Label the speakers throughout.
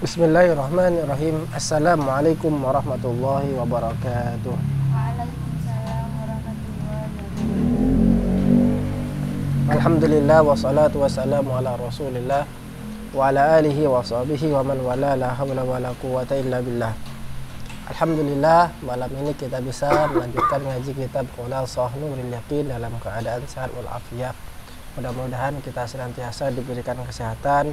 Speaker 1: Bismillahirrahmanirrahim. Assalamualaikum warahmatullahi wabarakatuh.
Speaker 2: Waalaikumsalam warahmatullahi wabarakatuh.
Speaker 1: Alhamdulillah wassalatu wassalamu ala Rasulillah wa ala alihi wa sahbihi wa man wala, la haula wala quwata illa billah. Alhamdulillah, malam ini kita bisa melanjutkan ngaji kitab Khulasah Nuril Yaqin dalam keadaan sehat walafiat. Mudah-mudahan kita senantiasa diberikan kesehatan,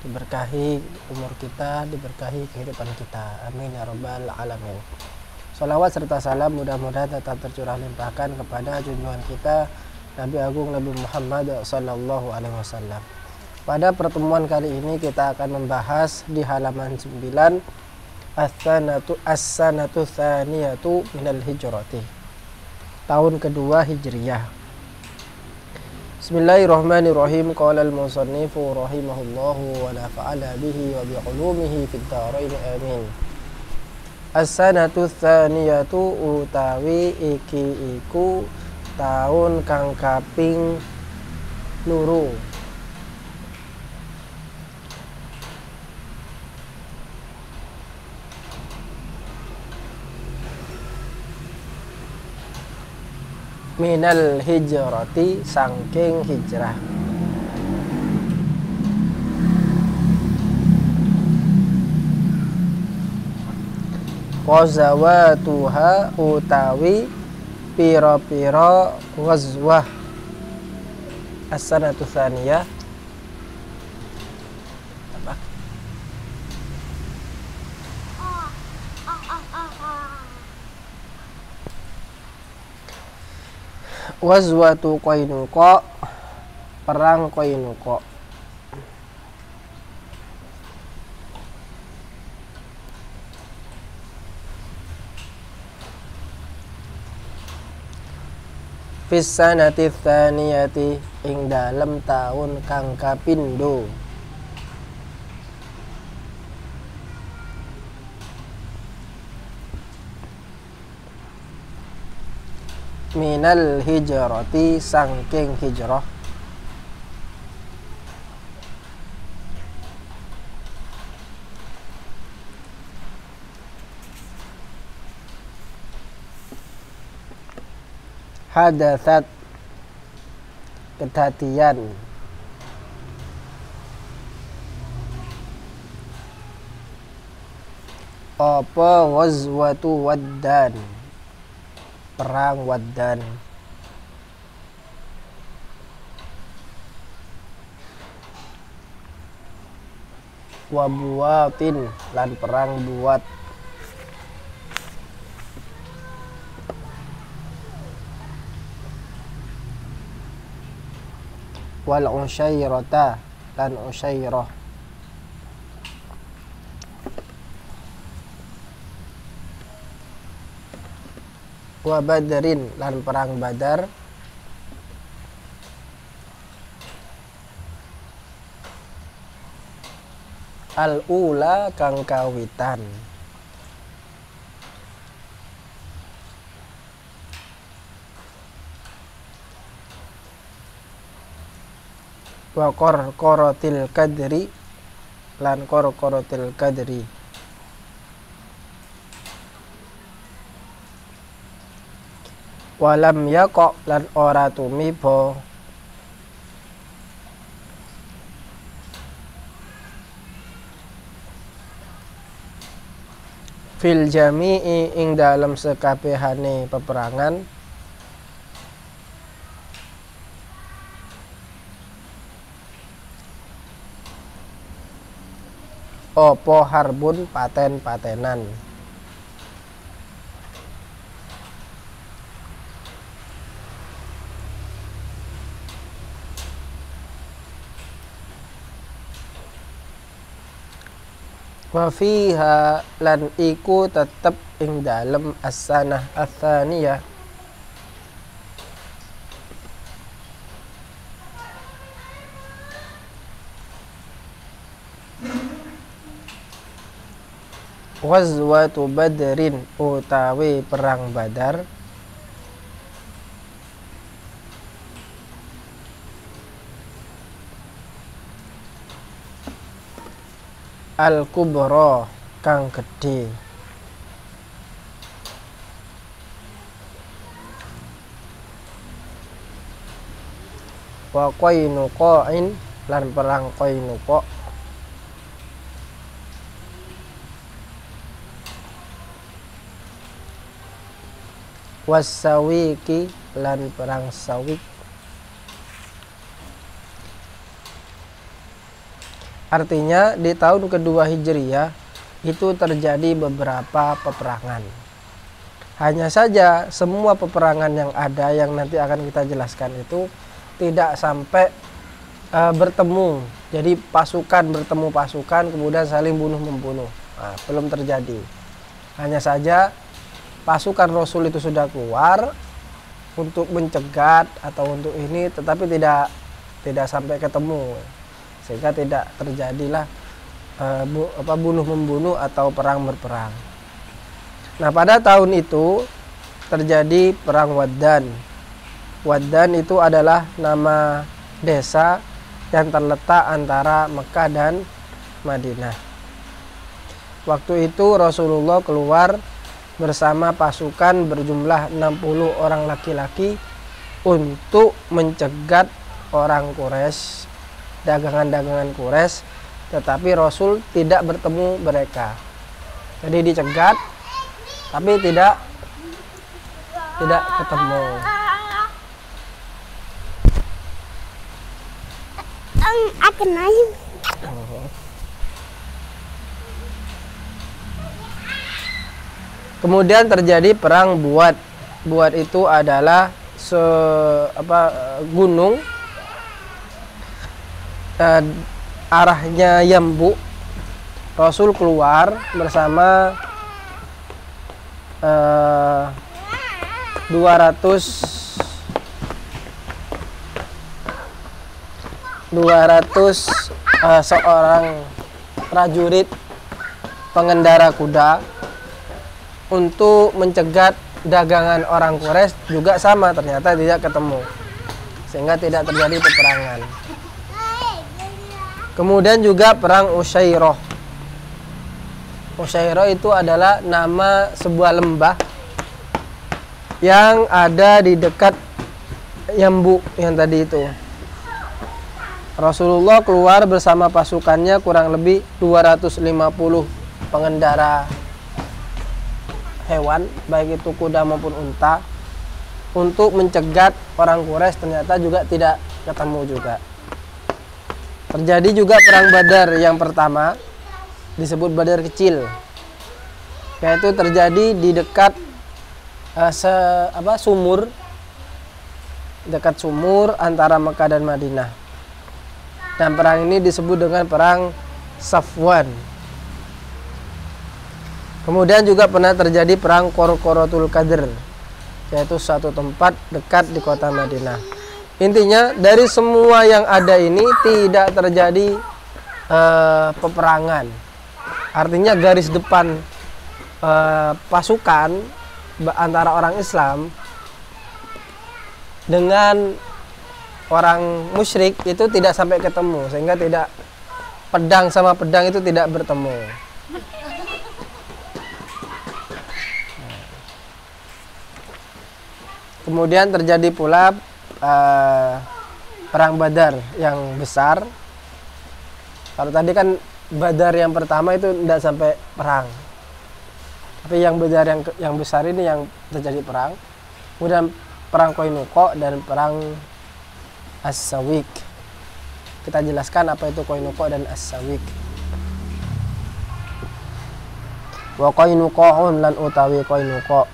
Speaker 1: diberkahi umur kita, diberkahi kehidupan kita. Amin ya rabbal alamin. Salawat serta salam mudah-mudahan tetap tercurah limpahkan kepada junjungan kita Nabi Agung Nabi Muhammad sallallahu alaihi wasallam. Pada pertemuan kali ini kita akan membahas di halaman 9 As-sanatu tsaniyatu minal hijrati. Tahun kedua Hijriyah. Bismillahirrahmanirrahim. Qala al-musannifu rahimahullahu wa nafa'ala bihi wa bi'ulumihi fid dharain amin. As-sanatu tsaniyatu utawi iki iku tahun kang kaping loro. Minal hijrati sangking hijrah. Wazawatuha utawi pira-pira ghazwah as-sanatu tsaniyah. Wazwatu Qainuqa, perang Qainuqa. Fis sanati tsaniyati, ing dalem taun kang kapindho. Minal hijrati sangking hijrah. Hadatsat, kedadian. Apa ghazwatu Waddan, perang Waddan. Wa Buwatin, lan perang Buwat. Wal Usyairata, lan Usyairah. Wa Badrin, lan perang Badar. Al-ula kang kawitan. Wa Qarqaratil Qadri, lan Qarqaratil Qadri. Walam yaqa, lan ora tumiba. Fil jami'i, ing dalam sekabehane peperangan. Apa harbun, paten-patenan. Wa fiha, lan iku tetep ing dalem as-sanah ats-tsaniyah. Ghazwatu Badrin, utawi perang Badar. al-kubra kang gedhe. Wa Qainuqa'in lan perang Qainuqa'. Was-Sawiqi lan perang Sawiq. Artinya di tahun kedua Hijriyah itu terjadi beberapa peperangan. Hanya saja semua peperangan yang ada yang nanti akan kita jelaskan itu tidak sampai bertemu. Jadi pasukan bertemu pasukan kemudian saling bunuh-membunuh. Nah, belum terjadi. Hanya saja pasukan Rasul itu sudah keluar untuk mencegat atau untuk ini, tetapi tidak sampai ketemu. Sehingga tidak terjadilah bunuh-membunuh atau perang berperang. Nah, pada tahun itu terjadi perang Waddan. Waddan itu adalah nama desa yang terletak antara Mekah dan Madinah. Waktu itu Rasulullah keluar bersama pasukan berjumlah 60 orang laki-laki untuk mencegat orang Quraisy, dagangan-dagangan Quraisy, tetapi Rasul tidak bertemu mereka. Jadi dicegat tapi tidak ketemu. Kemudian terjadi perang Buat. Buat itu adalah gunung arahnya Yambu. Rasul keluar bersama 200 seorang prajurit pengendara kuda untuk mencegat dagangan orang Quraisy. Juga sama, ternyata tidak ketemu, sehingga tidak terjadi peperangan. Kemudian juga perang Usyairah. Usyairah itu adalah nama sebuah lembah yang ada di dekat Yambu yang tadi itu. Rasulullah keluar bersama pasukannya kurang lebih 250 pengendara hewan, baik itu kuda maupun unta, untuk mencegat orang Quraisy. Ternyata juga tidak ketemu juga. Terjadi juga perang Badar yang pertama, disebut Badar kecil, yaitu terjadi di dekat sumur antara Mekah dan Madinah. Dan perang ini disebut dengan perang Safwan. Kemudian juga pernah terjadi perang Qorqoratul Qadr, yaitu suatu tempat dekat di kota Madinah. Intinya dari semua yang ada ini tidak terjadi peperangan. Artinya garis depan pasukan antara orang Islam dengan orang musyrik itu tidak sampai ketemu, sehingga tidak, pedang sama pedang itu tidak bertemu. Kemudian terjadi pula perang Badar yang besar. Kalau tadi kan Badar yang pertama itu tidak sampai perang, tapi yang Badar yang besar ini yang terjadi perang. Kemudian perang Qainuqa dan perang As-Sawiq. Kita jelaskan apa itu Qainuqa dan As-Sawiq. Wa Qainuqa'un lan utawi Qainuqa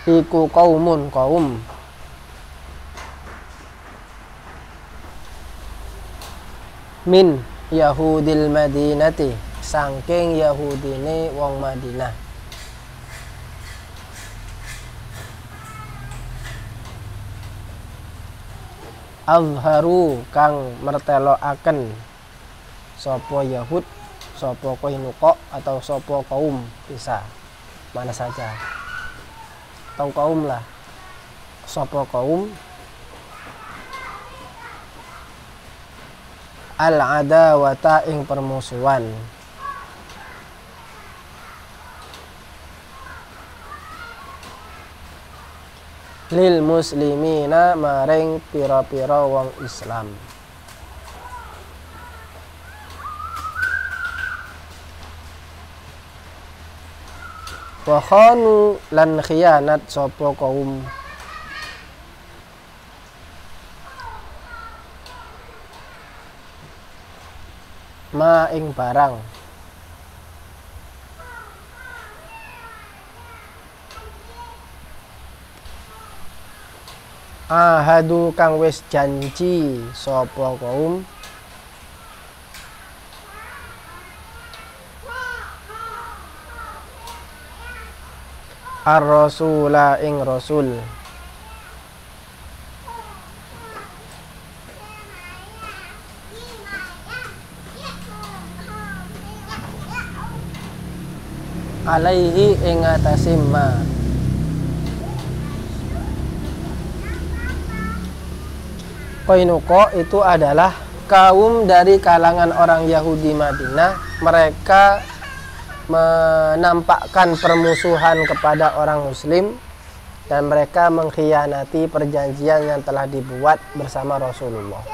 Speaker 1: iku qaumun kaum min Yahudil Madinati, sangking Yahudine wong Madinah. Azharu kang mertelokaken sapa Yahud, sapa Qainuqa atau sapa kaum, bisa mana saja, atau kaum lah, sapa kaum al-adawata ing permusuhan, lil muslimina maring pira-pira wong Islam. Wa khanu lan khianat sapa kaum ma ing barang ahadu kang wis janji sapa kaum ar-rasula ing rasul alaihi ing atase ma Qainuqa itu adalah kaum dari kalangan orang Yahudi Madinah. Mereka menampakkan permusuhan kepada orang muslim dan mereka mengkhianati perjanjian yang telah dibuat bersama Rasulullah.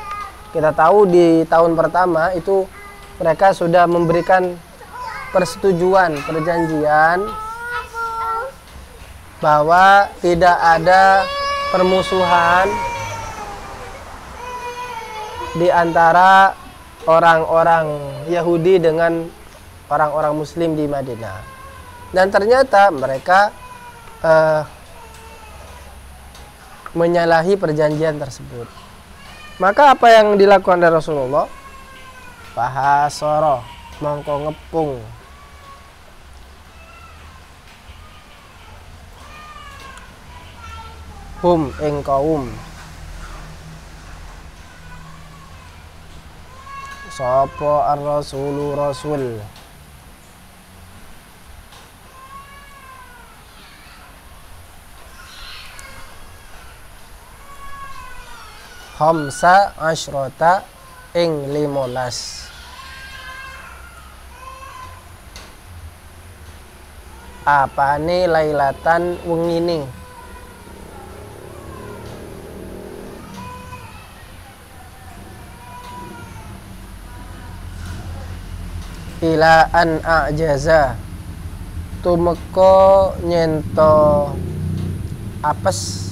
Speaker 1: Kita tahu di tahun pertama itu mereka sudah memberikan persetujuan perjanjian bahwa tidak ada permusuhan di antara orang-orang Yahudi dengan orang-orang Muslim di Madinah. Dan ternyata mereka menyalahi perjanjian tersebut. Maka apa yang dilakukan oleh Rasulullah? Fahasara, mongko ngepung hum ing kaum sapa ar-rasulu rasul khamsa asyrota ing 15 apane lailatan wengine ila an a'jaza tumeka nyento apes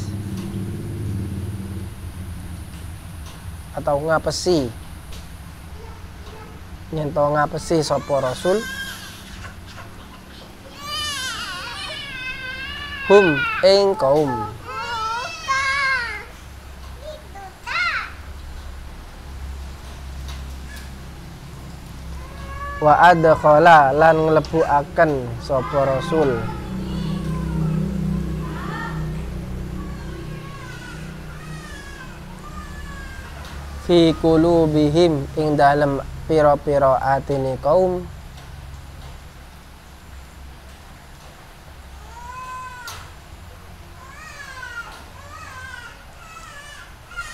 Speaker 1: atau ngapesi nyento ngapesi sapa rasul hum ing kaum wa adkhala lan nglebuaken sapa rasul fi qulubihim ing dalem pira-pira atine kaum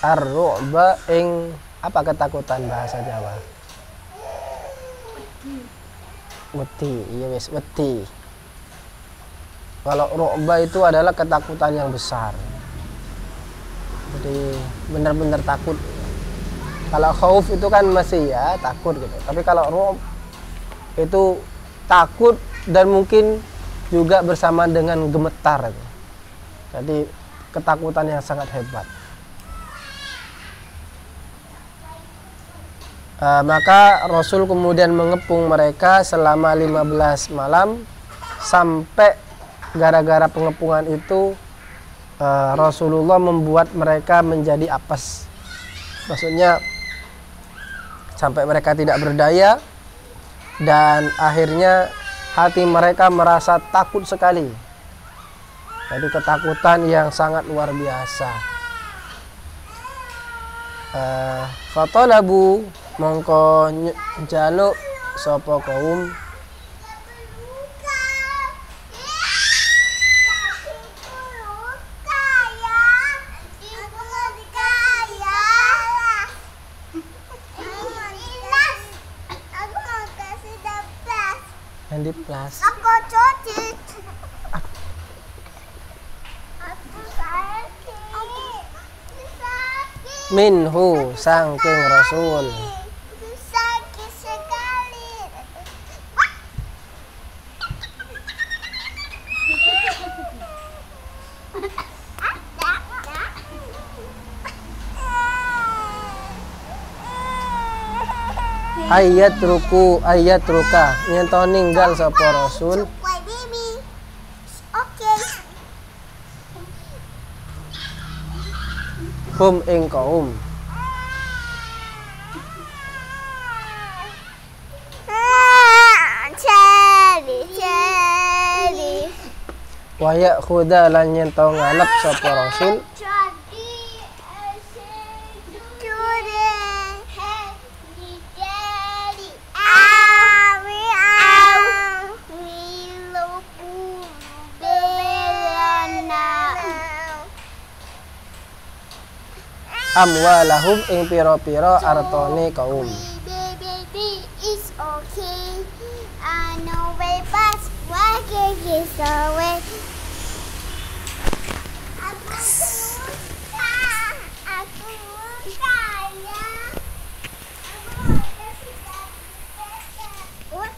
Speaker 1: ar-ru'ba ing apa ketakutan bahasa Jawa wedi, iya wes wedi. Kalau ru'ba itu adalah ketakutan yang besar. Jadi benar-benar takut. Kalau khauf itu kan masih ya takut gitu. Tapi kalau ru'b itu takut dan mungkin juga bersamaan dengan gemetar gitu. Jadi ketakutan yang sangat hebat. Maka Rasul kemudian mengepung mereka selama 15 malam sampai gara-gara pengepungan itu Rasulullah membuat mereka menjadi apes. Maksudnya sampai mereka tidak berdaya dan akhirnya hati mereka merasa takut sekali. Jadi ketakutan yang sangat luar biasa. Fatalabu mongko njaluk sapa kaum Andi Plus.
Speaker 2: Aku cuci. Aku sakit.
Speaker 1: Minhu sangking Rasul.
Speaker 2: Sakit sekali.
Speaker 1: Ayat ruka nyento ninggal sapa Rasul
Speaker 2: Why baby? Okay.
Speaker 1: hum ing kaum
Speaker 2: Cherry.
Speaker 1: waya khuda lan nyento ngalap sapa Rasul amwalahum ing pira-pira artone kaum.
Speaker 2: Baby, it's okay. I know way past why can't you away? Aku kaya.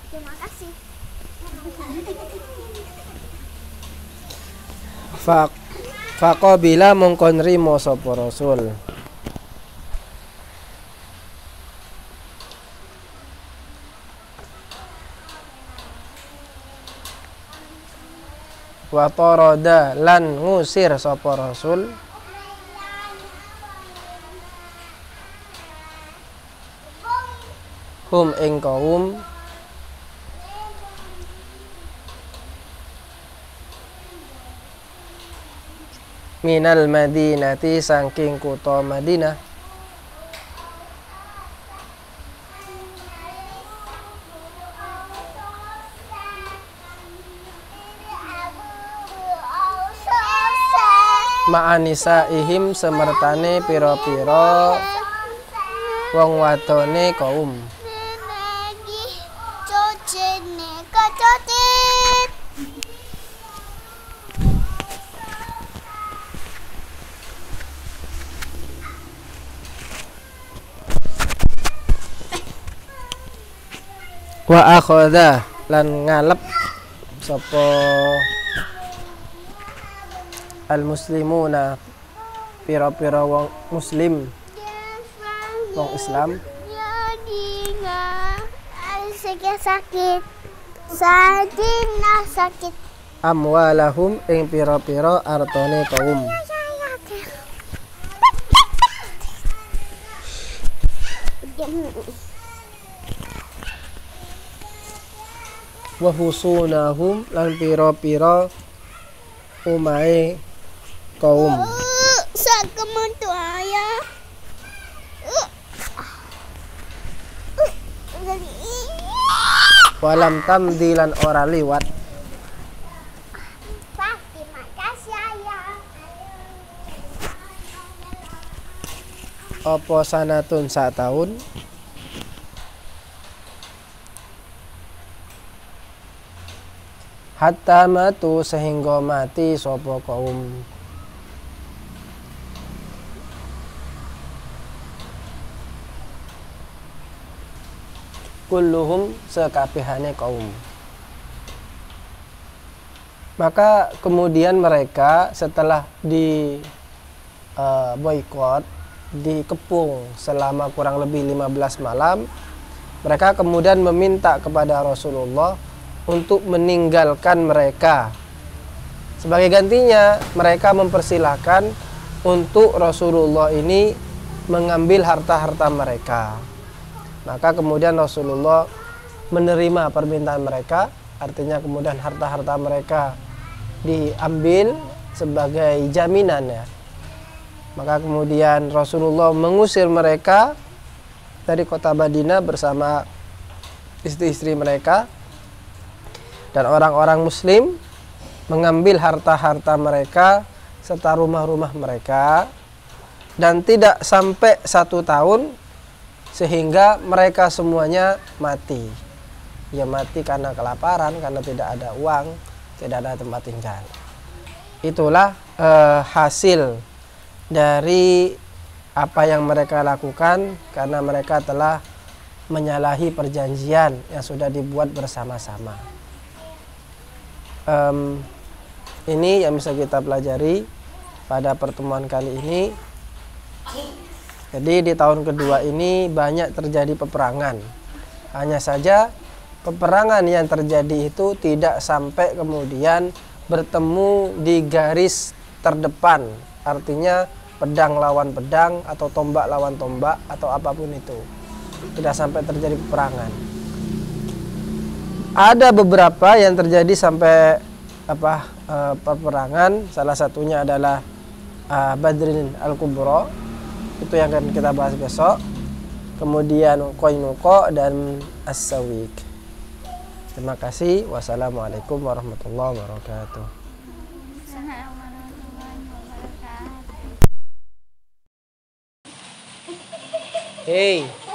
Speaker 2: Terima kasih.
Speaker 1: Faqabila mongko nrimo sapa Rasul. Wa tarada lan ngusir sapa Rasul hum ing kaum minal Madinati saking kutha Madinah ma'anisa ihim semertane pira-pira wong wadone kaum. Wa akhadha lan ngalep sapa al muslimuna pira-pira wong muslim wong Islam
Speaker 2: sakit
Speaker 1: amwalahum ing pira-pira artone kaum wa husunahum lan pira-pira umahe kaum.
Speaker 2: Sa kementu ayah.
Speaker 1: Walam tamdilan ora liwat
Speaker 2: Pasti makasih ayah.
Speaker 1: apa sanatun satahun hatta matu sehingga mati sapa kaum. Kulluhum sekabehane kaum. Maka kemudian mereka setelah di boikot, dikepung selama kurang lebih 15 malam, mereka kemudian meminta kepada Rasulullah untuk meninggalkan mereka. Sebagai gantinya mereka mempersilahkan untuk Rasulullah ini mengambil harta-harta mereka. Maka kemudian Rasulullah menerima permintaan mereka, artinya kemudian harta-harta mereka diambil sebagai jaminan ya. Maka kemudian Rasulullah mengusir mereka dari kota Madinah bersama istri-istri mereka, dan orang-orang muslim mengambil harta-harta mereka serta rumah-rumah mereka, dan tidak sampai 1 tahun sehingga mereka semuanya mati. ia mati karena kelaparan, karena tidak ada uang, tidak ada tempat tinggal. Itulah hasil dari apa yang mereka lakukan karena mereka telah menyalahi perjanjian yang sudah dibuat bersama-sama. Ini yang bisa kita pelajari pada pertemuan kali ini. Jadi di tahun kedua ini banyak terjadi peperangan. Hanya saja peperangan yang terjadi itu tidak sampai kemudian bertemu di garis terdepan. Artinya pedang lawan pedang atau tombak lawan tombak atau apapun itu. Tidak sampai terjadi peperangan. Ada beberapa yang terjadi sampai peperangan. Salah satunya adalah Badrin Al-Kubra, itu yang akan kita bahas besok. Kemudian Qainuqa dan As-Sawiq. Terima kasih. Wassalamualaikum warahmatullahi wabarakatuh. Hey.